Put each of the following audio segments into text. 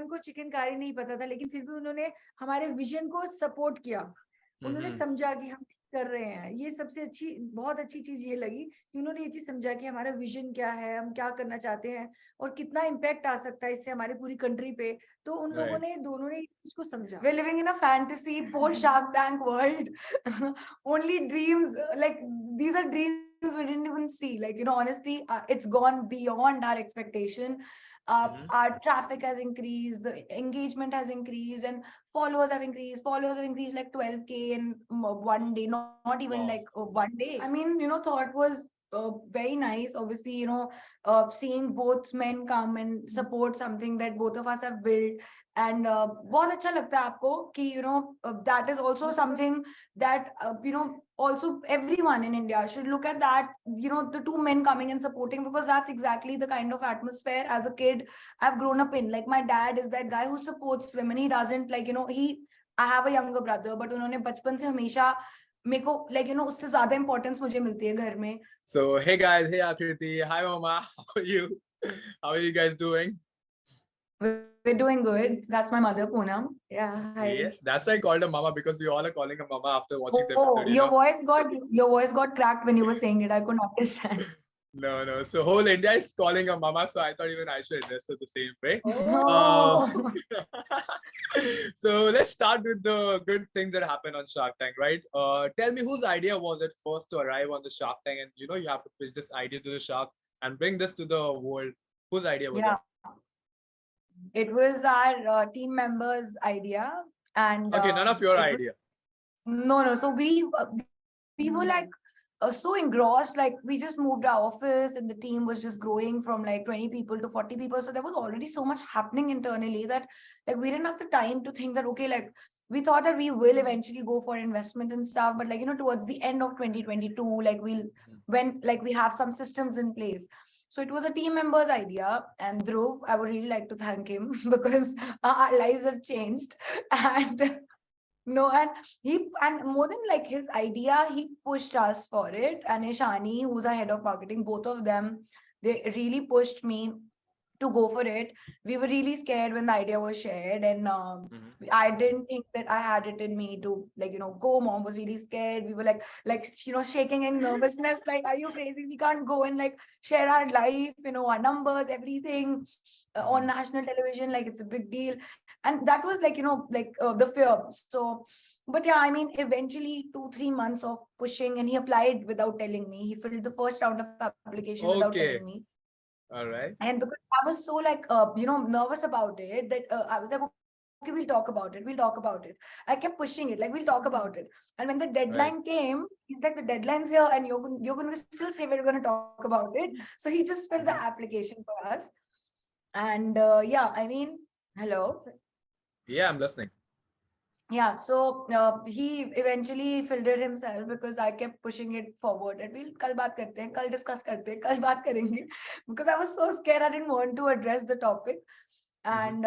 उनको चिकनकारी नहीं पता था, लेकिन फिर भी उन्होंने हमारे विजन को सपोर्ट किया। उन्होंने समझा कि हम ठीक कर रहे हैं। ये सबसे अच्छी, बहुत अच्छी चीज ये लगी कि उन्होंने ये चीज समझा कि हमारा विजन क्या है, हम क्या करना चाहते हैं और कितना इम्पैक्ट आ सकता है इससे हमारी पूरी कंट्री पे। तो उन लोगों ने, दोनों ने इस चीज को समझा। We're living in a fantasy post Shark Tank world. Only dreams, like these are dreams we didn't even see. Like, you know, honestly, it's gone beyond our expectation. Our traffic has increased, the engagement has increased, and followers have increased. Followers have increased like 12K in one day, not even like one day. I mean, you know, thought was very nice. Obviously, you know, seeing both men come and support something that both of us have built. And बहुत अच्छा लगता है आपको कि, you know, that is also something that, you know, also everyone in India should look at that, you know, the two men coming and supporting, because that's exactly the kind of atmosphere as a kid I've grown up in. Like, my dad is that guy who supports women. He doesn't, like, you know, I have a younger brother, but उन्होंने बचपन से हमेशा मेरे को, like, you know, उससे ज्यादा importance मुझे मिलती है घर में. So hey guys, hey Akriti, hi Mama, how are you? How are you guys doing? We're doing good. That's my mother, Poonam. Yeah, hi. Yes, that's why I called her Mama, because we all are calling her Mama after watching the Oh, episode. You your know? voice got cracked when you were saying it. I couldn't understand. No. So whole India is calling her Mama, so I thought even I should address her the same way. Oh. So let's start with the good things that happen on Shark Tank, right? Tell me, whose idea was it first to arrive on the Shark Tank, and you know you have to pitch this idea to the shark and bring this to the world. Whose idea was it? It was our team members' idea, and Okay, none of your idea. No. So we were like so engrossed, like we just moved our office, and the team was just growing from like 20 people to 40 people. So there was already so much happening internally that, like, we didn't have the time to think that, okay, like, we thought that we will eventually go for investment and stuff, but, like, you know, towards the end of 2022, like, when like we have some systems in place. So it was a team member's idea, and Dhruv, I would really like to thank him because our lives have changed. And no, and more than like his idea, he pushed us for it. And Ishani, who's our head of marketing, both of them, they really pushed me to go for it. We were really scared when the idea was shared, and I didn't think that I had it in me to, like, you know, go. Mom was really scared. We were like, you know, shaking in nervousness, like, are you crazy? We can't go and like share our life, you know, our numbers, everything on national television. Like, it's a big deal. And that was like, you know, like the fear. So, but yeah, I mean, eventually 2-3 months of pushing, and he applied without telling me. He filled the first round of application without telling me. All right. And because I was so like, you know, nervous about it, that I was like, okay, we'll talk about it. We'll talk about it. I kept pushing it, like, we'll talk about it. And when the deadline came, he's like, the deadline's here, and you're going to still say we're going to talk about it. So he just filled the application for us. And yeah, I mean, hello. Yeah, I'm listening. Yeah, so he eventually filled it himself because I kept pushing it forward. And we'll kal baat karte hain, kal discuss karte hain, kal baat karenge. Because I was so scared, I didn't want to address the topic. And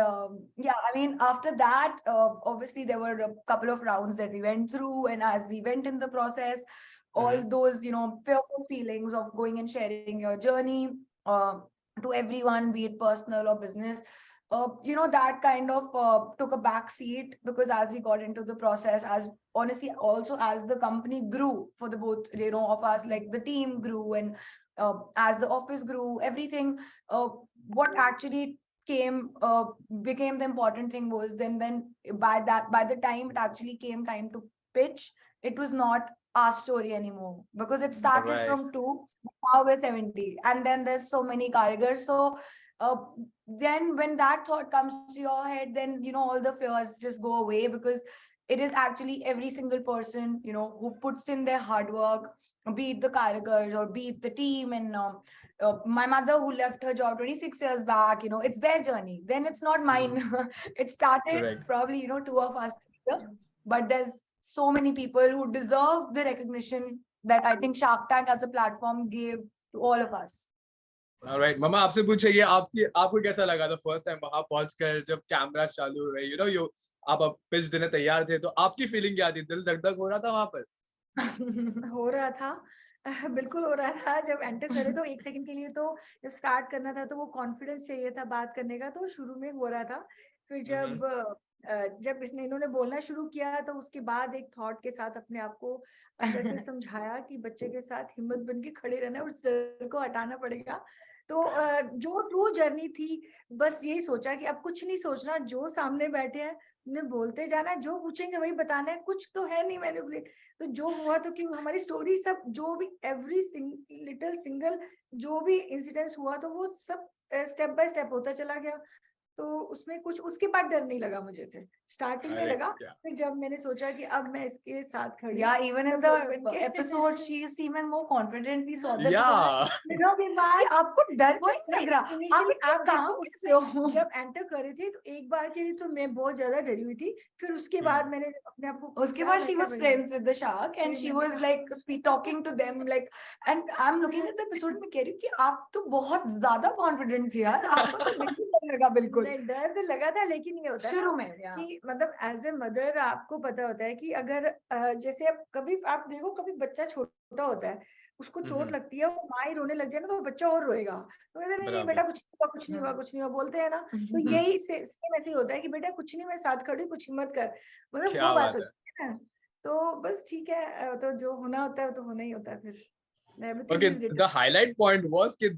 yeah, I mean, after that, obviously there were a couple of rounds that we went through, and as we went in the process, all those, you know, fearful feelings of going and sharing your journey to everyone, be it personal or business, you know, that kind of took a back seat, because as we got into the process, as honestly, also as the company grew for the both, you know, of us, like the team grew, and as the office grew, everything, what actually became the important thing was then by the time it actually came time to pitch, it was not our story anymore, because it started from 2, now we're 70, and then there's so many carriers. So then when that thought comes to your head, then, you know, all the fears just go away, because it is actually every single person, you know, who puts in their hard work, be it the carriers or be it the team. And my mother, who left her job 26 years back, you know, it's their journey, then it's not mine. It started probably, you know, 2 of us together, but there's so many people who deserve the recognition that I think Shark Tank as a platform gave to all of us. Alright, Mama, आपसे पूछिए, आपको कैसा लगा था first time वहां पहुंचकर, जब camera चालू हुए, यू नो, आप पिच देने तैयार थे, तो आपकी फीलिंग क्या थी? दिल धक धक हो रहा था वहां पर? हो रहा था, बिल्कुल हो रहा था। जब एंटर करे तो 1 सेकंड के लिए तो जब स्टार्ट करना था तो वो कॉन्फिडेंस चाहिए था बात करने का, तो शुरू में हो रहा था। फिर Mhm. जब इन्होंने बोलना शुरू किया तो उसके बाद एक थॉट के साथ अपने आप को अंदर से समझाया कि बच्चे के साथ हिम्मत बन के खड़े रहना है और उस डर को हटाना पड़ेगा। तो जो ट्रू जर्नी थी, बस यही सोचा कि अब कुछ नहीं सोचना, जो सामने बैठे हैं उन्हें बोलते जाना है, जो पूछेंगे वही बताना है, कुछ तो है नहीं मैंने। तो जो हुआ तो कि हमारी स्टोरी सब जो भी एवरी लिटिल सिंगल जो भी इंसिडेंस हुआ तो वो सब स्टेप बाय स्टेप होता चला गया। तो उसमें कुछ उसके बाद डर नहीं लगा मुझे। फिर स्टार्टिंग में अरे लगा, क्या फिर जब मैंने सोचा कि अब मैं इसके साथ खड़ी Yeah, even in सब the लोग बन के episode, she is even more confident. We saw the Yeah. दिनों के बाद आपको डर क्यों नहीं लग रहा? आप इनिशियली इतना आप काम देखो कैसे हो? जब एंटर कर रही थी तो एक बार के लिए तो मैं बहुत ज्यादा डरी हुई थी। फिर उसके बाद मैंने अपने आप को उसके बाद she was friends with the shark and she was like talking to them like, and I'm looking at the episode में कह रही हूँ कि आप तो बहुत ज्यादा confident थी यार, आपको तो नहीं डर लगा बिल्कुल नहीं, डर तो लगा था, लेकिन ये होता है शुरू ना में। Yeah. कि मतलब एज ए मदर आपको पता होता है कि अगर जैसे अब कभी आप देखो, कभी बच्चा छोटा होता है, उसको चोट लगती है, वो माँ ही रोने लग जाए ना, तो वो बच्चा और रोएगा। तो कहते हैं, नहीं नहीं बेटा, कुछ नहीं हुआ, कुछ नहीं हुआ, कुछ नहीं हुआ, बोलते हैं ना। तो यही सेम ऐसे ही होता है कि बेटा कुछ नहीं, मैं साथ खड़ी हूँ, कुछ हिम्मत कर, मतलब वो क्या बात बात है। होती है ना। तो बस ठीक है, तो जो होना होता है तो होना ही होता है। फिर everything Okay, is written. the highlight point was कि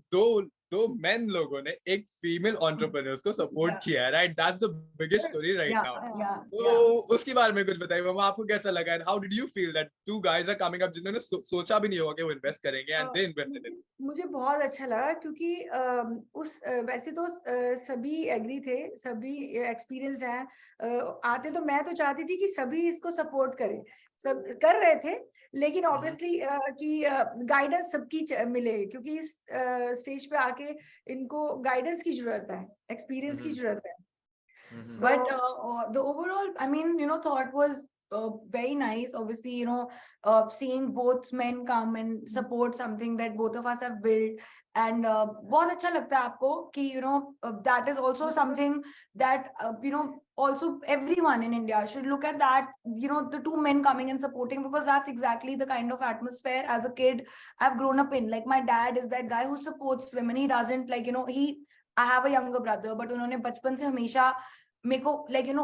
दो men लोगों ने एक फीमेल entrepreneurs को सपोर्ट किया है, right? That's the biggest story right Yeah, now. yeah, तो उसके बारे में कुछ बताइए मामा, आपको कैसा लगा and how did you feel that two guys are coming up जिन्होंने सोचा भी नहीं होगा कि वो इन्वेस्ट करेंगे and they invested in. मुझे बहुत अच्छा लगा क्योंकि वैसे तो सभी एग्री थे, सभी एक्सपीरियंस हैं। आते तो मैं तो चाहती थी कि सभी इसको सपोर्ट करें, सब कर रहे थे, लेकिन ऑब्वियसली कि गाइडेंस सबकी मिले, क्योंकि इस स्टेज पे आके इनको गाइडेंस की जरूरत है, एक्सपीरियंस की जरूरत है। but the overall, I mean, thought was very nice. Obviously, seeing both men come and support something that both of us have built, and बहुत अच्छा लगता है आपको कि that is also something that also everyone in India should look at, that the two men coming and supporting, because that's exactly the kind of atmosphere as a kid I've grown up in. Like, my dad is that guy who supports women. He doesn't, like, I have a younger brother, but उन्होंने बचपन से हमेशा मेरे को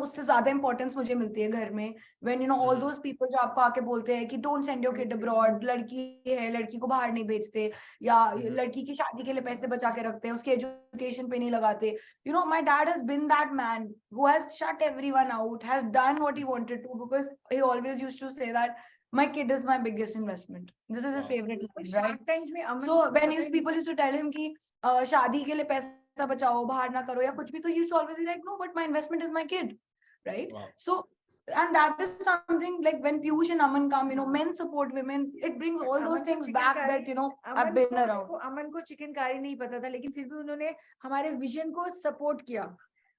उससे ज्यादा importance मुझे मिलती है घर में, when ऑल दोस पीपल जो आपको आके बोलते हैं कि don't send your kid abroad, लड़की है, लड़की को बाहर नहीं भेजते, या लड़की की शादी के लिए पैसे बचा के रखते हैं, उसके एजुकेशन पे नहीं लगाते. My dad has been that man who has shut everyone out, has done what he wanted to, because he always used to say that my kid is my biggest investment. This is his favorite line, right? So when people used to tell him कि शादी के लिए पैसा बचाओ, बाहर ना करो या कुछ भी, तो he used to always be like, no, but my investment is my kid, right? Wow. So, and that is something, like when Piyush and Aman come, men support women, it brings all those things back that I've been around. अमन को चिकनकारी नहीं पता था, लेकिन फिर भी उन्होंने हमारे vision को सपोर्ट किया,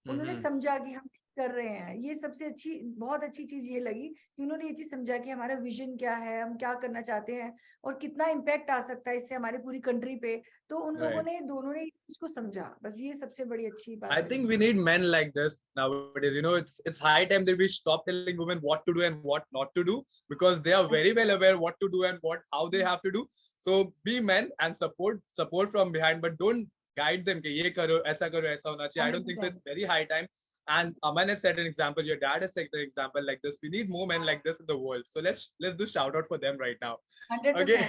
उन्होंने समझा कि हम ठीक कर रहे हैं। ये सबसे अच्छी, बहुत अच्छी चीज ये लगी कि उन्होंने ये चीज समझा कि हमारा विजन क्या है, हम क्या करना चाहते हैं और कितना इम्पैक्ट आ सकता है इससे हमारी पूरी कंट्री पे। तो उन लोगों ने, दोनों ने इस चीज को समझा। बस ये सबसे बड़ी अच्छी बात I think we need men like this nowadays. It's high time that we stop telling women what to do and what not to do, because they are very well aware what to do and how they have to do. So be men and support from behind, but don't guide them कि ये करो, ऐसा करो, ऐसा होना चाहिए. I don't think so. It's very high time. And Aman has set an example. Your dad has set an example like this. We need more men like this in the world. So let's do shout out for them right now. 100%. Okay.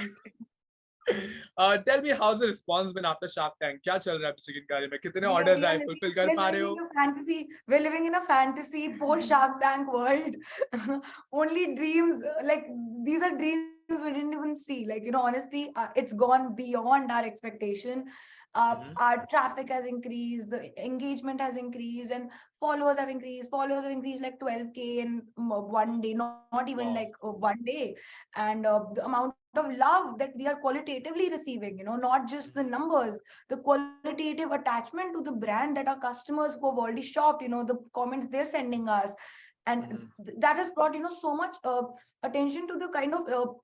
Tell me, how's the response been after Shark Tank? क्या चल रहा है चिकनकारी में? कितने orders आए? Fulfill कर पा रहे हो? We're living in a fantasy post Shark Tank world. Only dreams, like these are dreams we didn't even see. Like, honestly, it's gone beyond our expectation. Our traffic has increased, the engagement has increased, and followers have increased. Followers have increased like 12K in one day, not even like one day. And the amount of love that we are qualitatively receiving, not just the numbers, the qualitative attachment to the brand that our customers who have already shopped, the comments they're sending us. And that has brought, so much attention to the kind of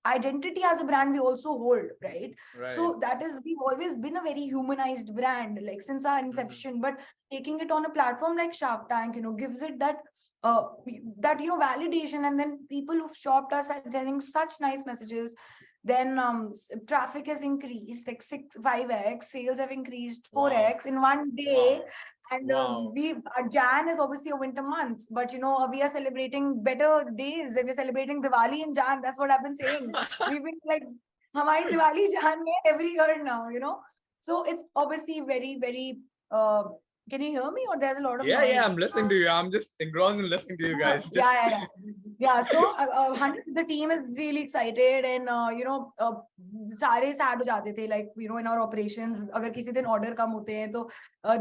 identity as a brand we also hold, right? So that is, we've always been a very humanized brand, like since our inception, but taking it on a platform like Shark Tank, gives it that validation. And then people who've shopped us are telling such nice messages Then traffic has increased like 5x, sales have increased 4x in one day. Wow. And Wow. Jan is obviously a winter month, but we are celebrating better days. We're celebrating Diwali in Jan. That's what I've been saying. We've been like, Hamari Diwali Jan mein every year now, So it's obviously very, very. Can you hear me, or there's a lot of noise? Yeah, I'm listening to you. I'm just engrossed in listening to you guys. Just... Yeah. So the team is really excited, and सारे sad हो जाते थे, like in our operations अगर किसी दिन order कम होते हैं तो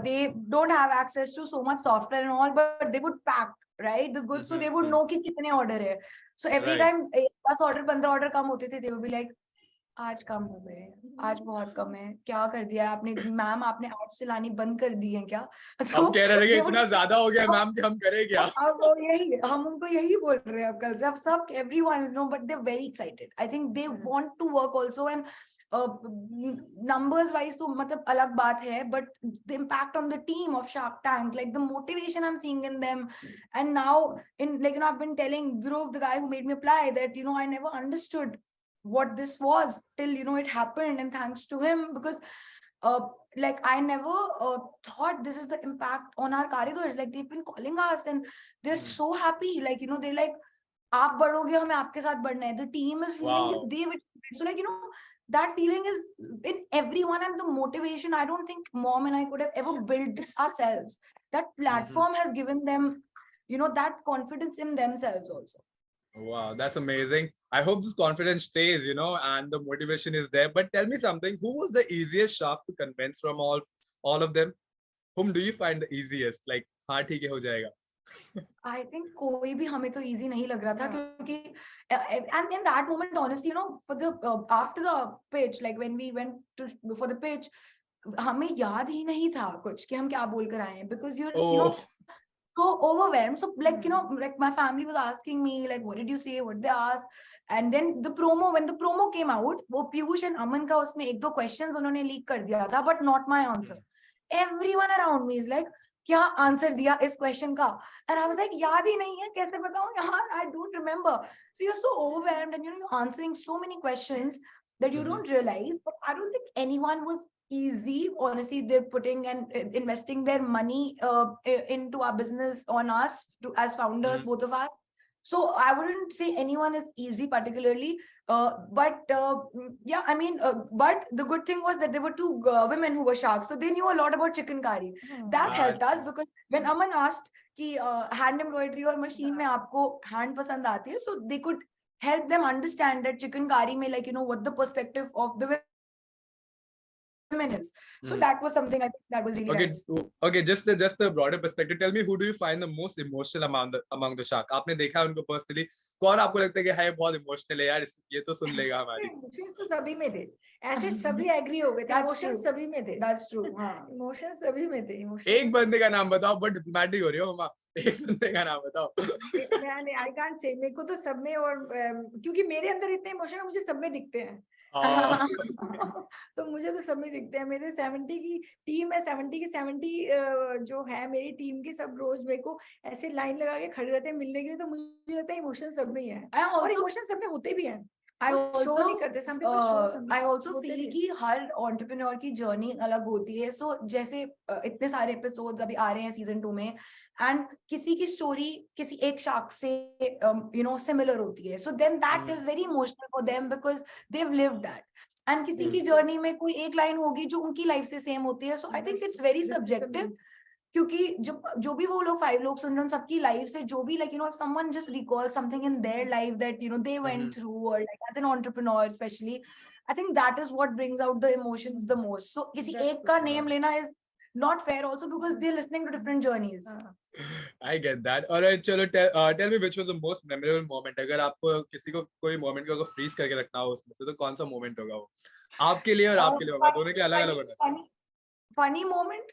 they don't have access to so much software and all, but they would pack, right, the goods, so they would know कि कितने order है. So every time 10 order 15 order कम होते थे, they would be like, आज कम हो गए, आज बहुत कम है, क्या कर दिया आपने मैम, आपने आज चलानी बंद कर दी है क्या? तो कह रहे हैं इतना ज्यादा हो गया मैम कि हम करें क्या? अब वो यही हम उनको यही बोल रहे हैं अब कल से, अब सब everyone is no, but they're very excited. I think they want to work also, and numbers wise तो मतलब अलग बात है, but the impact on the team of Shark Tank, like the motivation I'm seeing in them, and now in like I've been telling Dhruv, the guy who made me apply, that I never understood what this was till it happened, and thanks to him, because like I never thought this is the impact on our karigars. Like they've been calling us and they're so happy, like they're like, aap badhoge, hame aapke sath badhna hai. The team is feeling that they will, so like that feeling is in everyone, and the motivation, I don't think mom and I could have ever built this ourselves. That platform has given them that confidence in themselves also. Wow, that's amazing. I hope this confidence stays, and the motivation is there. But tell me something, who was the easiest shark to convince from all of them? Whom do you find the easiest? Like, हाँ ठीक है हो जाएगा. I think कोई भी हमें तो easy नहीं लग रहा था, क्योंकि and in that moment, honestly, for the after the pitch, like when we went to for the pitch, हमें याद ही नहीं था कुछ कि हम क्या बोल कर आए हैं, because you're so overwhelmed. So like like my family was asking me like, what did you say, what they asked, and then when the promo came out, वो पीयूष and अमन का उसमें 1-2 questions उन्होंने leak कर दिया था, but not my answer. Everyone around me is like, क्या answer दिया इस क्वेश्चन का, and I was like, याद ही नहीं है, कैसे बताऊं यार, I don't remember. So you're so overwhelmed, and you're answering so many questions that you don't realize. But I don't think anyone was easy, honestly. They're putting and investing their money into our business on us as founders, both of us. So I wouldn't say anyone is easy particularly, but yeah, I mean, but the good thing was that there were 2 women who were sharks, so they knew a lot about Chikankari. That helped us, because when Aman asked कि hand embroidery or machine में आपको hand पसंद आती है, so they could help them understand that Chikankari में, like what the perspective of the is. So that was something I think that was really nice. Okay, just the broader perspective. Tell me, who do you find the most emotional among the shark? आपने देखा उनको personally, कौन आपको लगता है कि है बहुत emotional है यार, ये तो सुन लेगा हमारी? Emotions तो सभी में थे, ऐसे सभी agree हो गए थे, emotions सभी में थे. That's true. Emotions सभी में थे. एक बंदे का नाम बताओ, but diplomatic हो रही हो मामा. एक बंदे का नाम बताओ. I can't say. मेरे को तो सब में, और क्योंकि मेरे अंदर इतने इमोशन है, मुझे सब में दिखते हैं. तो मुझे तो सब में दिखते हैं. मेरे 70 की टीम है, 70 की 70 जो है मेरी टीम की, सब रोज मेरे को ऐसे लाइन लगा के खड़े रहते हैं मिलने के लिए. तो मुझे लगता है इमोशन सब में ही है, और इमोशन सब में होते भी हैं. I also feel कि हर entrepreneur की journey अलग होती है. So जैसे इतने सारे episodes अभी आ रहे हैं season 2 में, and किसी की story किसी एक shark से similar होती है. So then that is very emotional for them, because they've lived that. And किसी की journey में कोई एक line होगी जो उनकी life से same होती है. So I think it's very subjective. क्योंकि जो भी वो लोग 5 लोग सुन रहे हैं, सबकी लाइफ से जो भी, like if someone just recalls something in their life that they went through, or like as an entrepreneur especially, I think that is what brings out the emotions the most. So किसी एक का name लेना is not fair also, because they're listening to different journeys. I get that. Alright, चलो tell me which was the most memorable moment. अगर आपको किसी को कोई moment को freeze करके रखना हो उसमें से, तो कौन सा moment होगा वो आपके लिए और आपके लिए? दोनों के अलग-अलग होना चाहिए. Funny moment.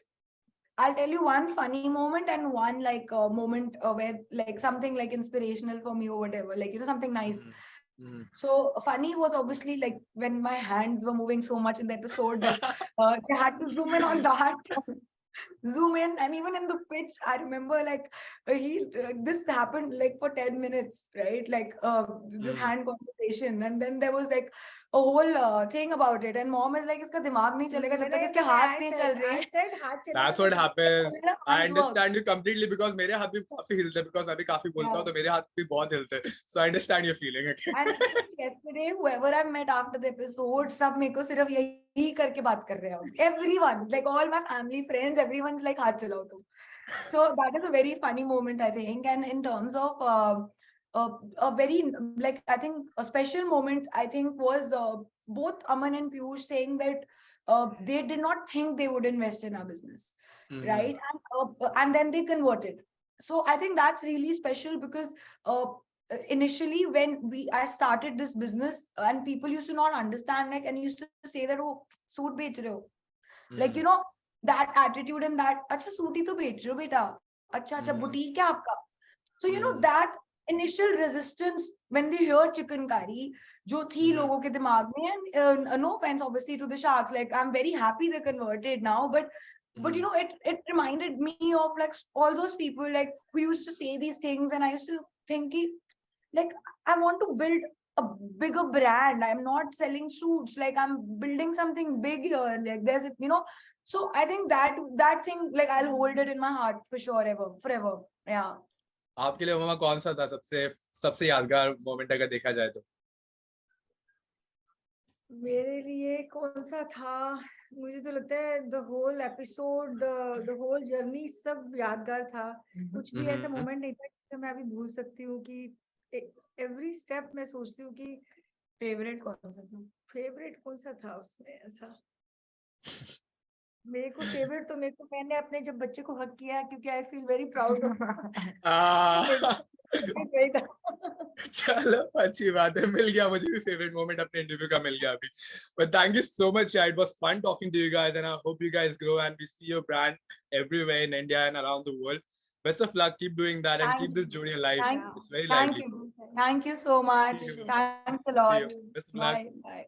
I'll tell you one funny moment and one like moment where like something like inspirational for me or whatever, like something nice. So funny was obviously like when my hands were moving so much in the episode that they had to zoom in on that. Zoom in, and even in the pitch, I remember like this happened like for 10 minutes, right? Like this hand conversation, and then there was like a whole thing about it, and mom is like, "इसका दिमाग नहीं चलेगा जब तक इसके हाथ नहीं चल रहे." I said हाथ चलेगा That's तो what happens. मेरा I hand works. understand you completely because मेरे हाथ भी काफी हिलते हैं because मैं भी काफी बोलता हूँ तो मेरे हाथ भी बहुत हिलते हैं. So I understand your feeling. Okay. And since yesterday, whoever I met after the episode, सब मेरे को सिर्फ यही करके बात कर रहे हैं. Everyone, like all my family, friends, everyone's like, हाथ चलाओ तुम. So that is a very funny moment, I think. And in terms of a very, like, I think a special moment, I think, was both Aman and Piyush saying that they did not think they would invest in our business, right? And then they converted. So I think that's really special because initially when I started this business and people used to not understand, like, and used to say that, oh, suit bech rahe ho. Like, you know, that attitude and that, acha suit hi to bech rahe ho beta, acha boutique hai aapka. So you know that initial resistance when they hear Chikankari jo thi logo ke dimag mein, and no offense obviously to the sharks, like I'm very happy they converted now, but you know, it reminded me of like all those people like who used to say these things, and I used to think like I want to build a bigger brand. I'm not selling suits, like I'm building something big here, like there's, you know. So I think that thing, like I'll hold it in my heart for sure, ever, forever. Yeah. आपके लिए मामा कौन सा था सबसे यादगार moment अगर देखा जाए तो? मेरे लिए कौन सा था, मुझे तो लगता है the whole episode, the whole journey सब यादगार था. कुछ भी ऐसा मोमेंट नहीं था जिसे मैं अभी भूल सकती हूँ कि एवरी स्टेप मैं सोचती हूँ कि फेवरेट कौन सा था उसमें. ऐसा मेरे को फेवरेट तो मेरे को, मैंने अपने जब बच्चे को हक किया क्योंकि I feel very proud of. चलो अच्छी बात है, मिल गया मुझे भी फेवरेट मोमेंट अपने इंटरव्यू का मिल गया अभी. But thank you so much. It was fun talking to you guys, and I hope you guys grow and we see your brand everywhere in India and around the world. Best of luck. Keep doing that and keep this journey alive. It's very lively. Thank you so much. See you. Thanks a See lot. you. Best of luck. Bye.